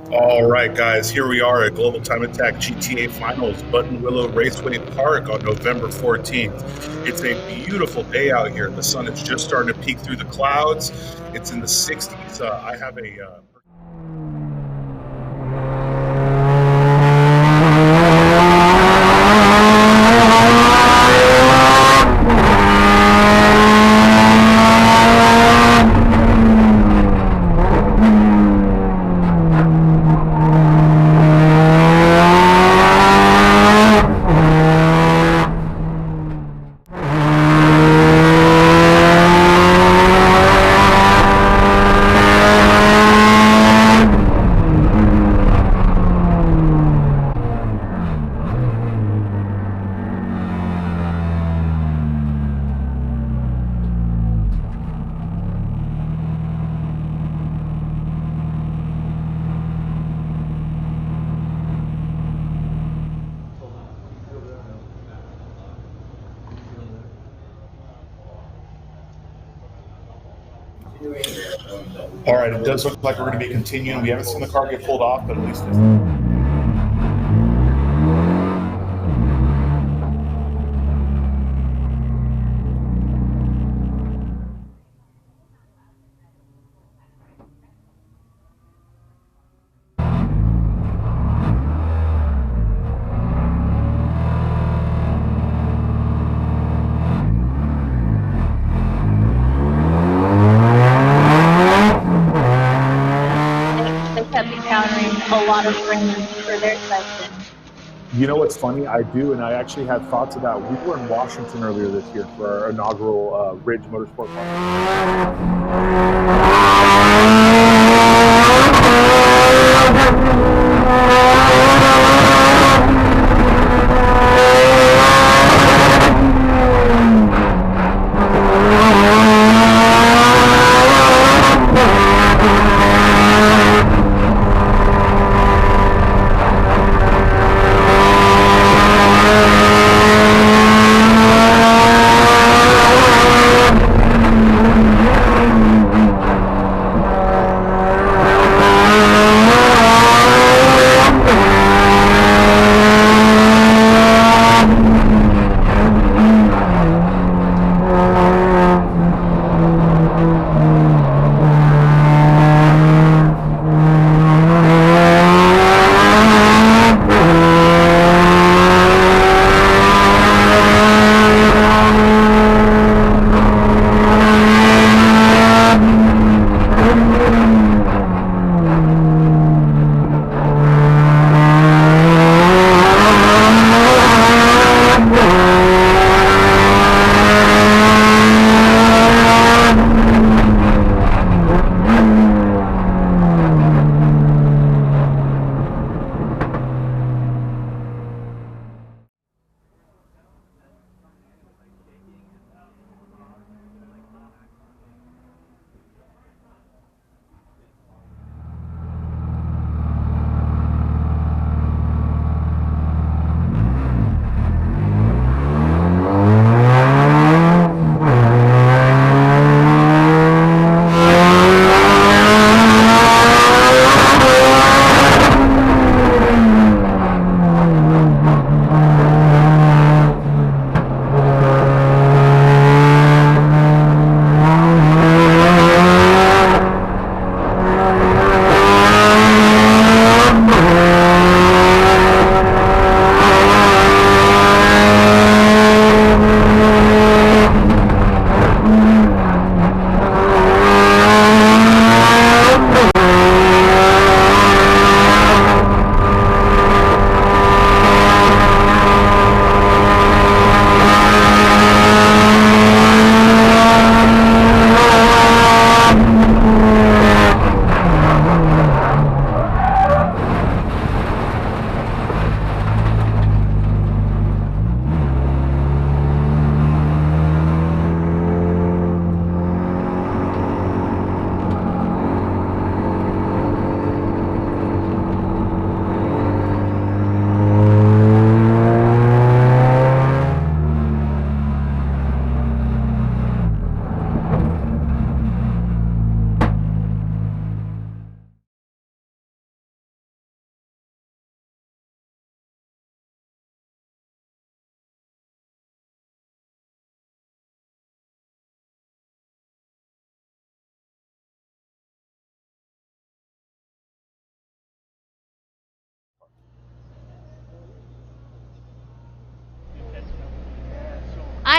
All right, guys, here we are at Global Time Attack GTA Finals, Button Willow Raceway Park on November 14th. It's a beautiful day out here. The sun is just starting to peek through the clouds. It's in the 60s. I have a All right, it does look like we're going to be continuing. We haven't seen the car get pulled off, but at least it's... A lot of rain for their section. You know what's funny? I do, and I actually had thoughts about. We were in Washington earlier this year for our inaugural Ridge Motorsport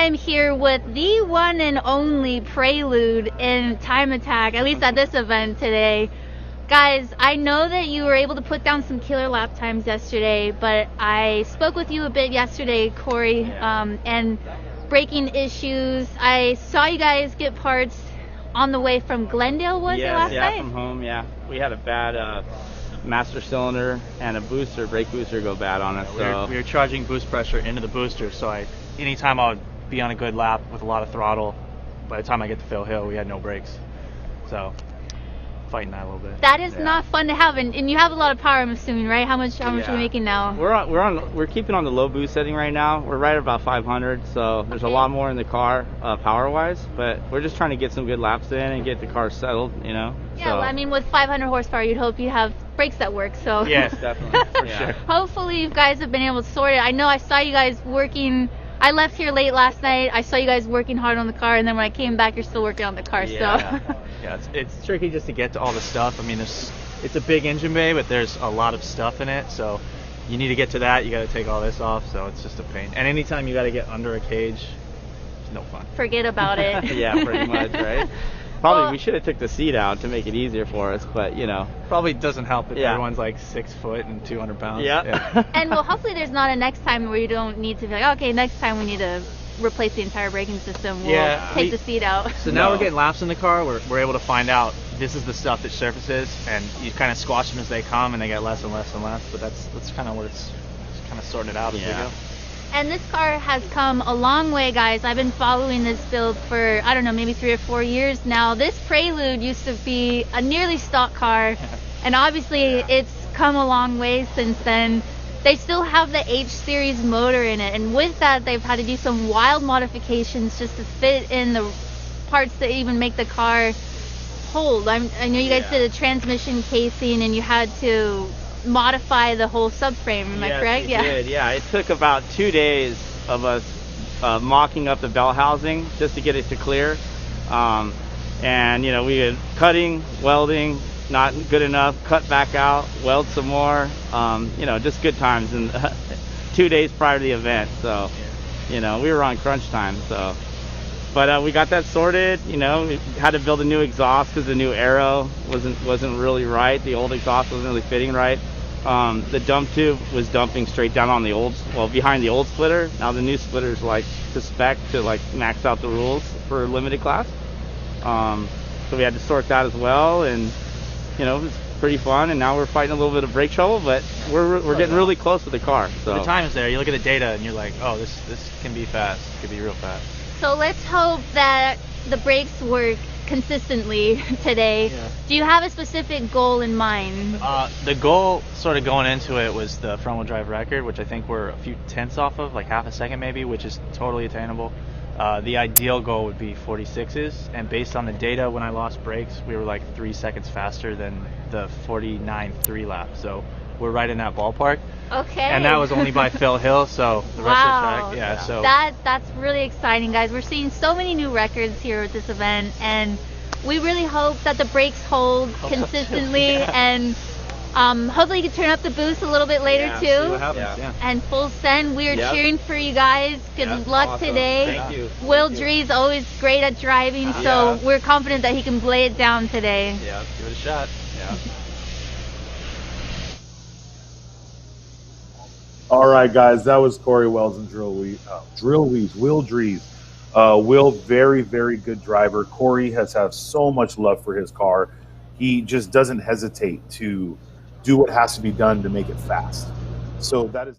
I am here with the one and only Prelude in Time Attack, at least at this event today. Guys, I know that you were able to put down some killer lap times yesterday, but I spoke with you a bit yesterday, Corey, and braking issues. I saw you guys get parts on the way from Glendale, was it last night? Yeah, from home, yeah. We had a bad master cylinder and a booster, brake booster go bad on us. We were charging boost pressure into the booster, so anytime I would be on a good lap with a lot of throttle, by the time I get to Phil Hill, we had no brakes. So fighting that a little bit. That is not fun to have, and you have a lot of power, I'm assuming, right? How much are you making now? We're keeping on the low boost setting right now. We're right at about 500, so there's a lot more in the car power wise, but we're just trying to get some good laps in and get the car settled, you know. Yeah, well, I mean, with 500 horsepower, you'd hope you have brakes that work. So yes, definitely, for sure. Hopefully, you guys have been able to sort it. I know I saw you guys working. I left here late last night. I saw you guys working hard on the car, and then when I came back, you're still working on the car. Yeah, it's tricky just to get to all the stuff. I mean, it's a big engine bay, but there's a lot of stuff in it, so you need to get to that. You got to take all this off, so it's just a pain. And anytime you got to get under a cage, it's no fun. Forget about it. Yeah, pretty much, right? Probably we should have took the seat out to make it easier for us, but you know. Probably doesn't help if everyone's like 6 foot and 200 pounds. Yeah. And well, hopefully there's not a next time where you don't need to be like, okay, next time we need to replace the entire braking system. We'll take the seat out. So now we're getting laps in the car. We're able to find out this is the stuff that surfaces, and you kind of squash them as they come, and they get less and less and less. But that's kind of where it's kind of sorting it out as we go. And this car has come a long way, guys. I've been following this build for, I don't know, maybe 3 or 4 years now. This Prelude used to be a nearly stock car, and obviously it's come a long way since then. They still have the H-Series motor in it, and with that, they've had to do some wild modifications just to fit in the parts that even make the car hold. I know you guys did a transmission casing, and you had to modify the whole subframe, am I correct? We did. Yeah, it took about 2 days of us mocking up the belt housing just to get it to clear. And you know, we had cutting, welding, not good enough, cut back out, weld some more, you know, just good times. And 2 days prior to the event, so you know, we were on crunch time. So but we got that sorted. You know, we had to build a new exhaust because the new aero wasn't really right. The old exhaust wasn't really fitting right. The dump tube was dumping straight down on the behind the old splitter. Now the new splitter's like to spec to like max out the rules for limited class. So we had to sort that as well, and you know, it was pretty fun. And now we're fighting a little bit of brake trouble, but we're getting really close to the car. So the time is there. You look at the data and you're like, oh, this can be fast. It could be real fast. So let's hope that the brakes work consistently today. Yeah. Do you have a specific goal in mind? The goal sort of going into it was the front wheel drive record, which I think we're a few tenths off of, like half a second maybe, which is totally attainable. The ideal goal would be 46s, and based on the data, when I lost brakes, we were like 3 seconds faster than the 49.3 lap. So we're right in that ballpark. Okay. And that was only by Phil Hill, so the rest of the track, so that's really exciting, guys. We're seeing so many new records here at this event, and we really hope that the brakes hold consistently, and hopefully you can turn up the boost a little bit later too. See what happens, And full send. We are cheering for you guys. Good luck today. Thank you. Will Dree's always great at driving, so we're confident that he can lay it down today. Yeah, give it a shot. Yeah. All right, guys, that was Corey Wells and Will Drees. Will, very, very good driver. Corey has had so much love for his car. He just doesn't hesitate to do what has to be done to make it fast. So that is...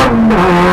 Bye.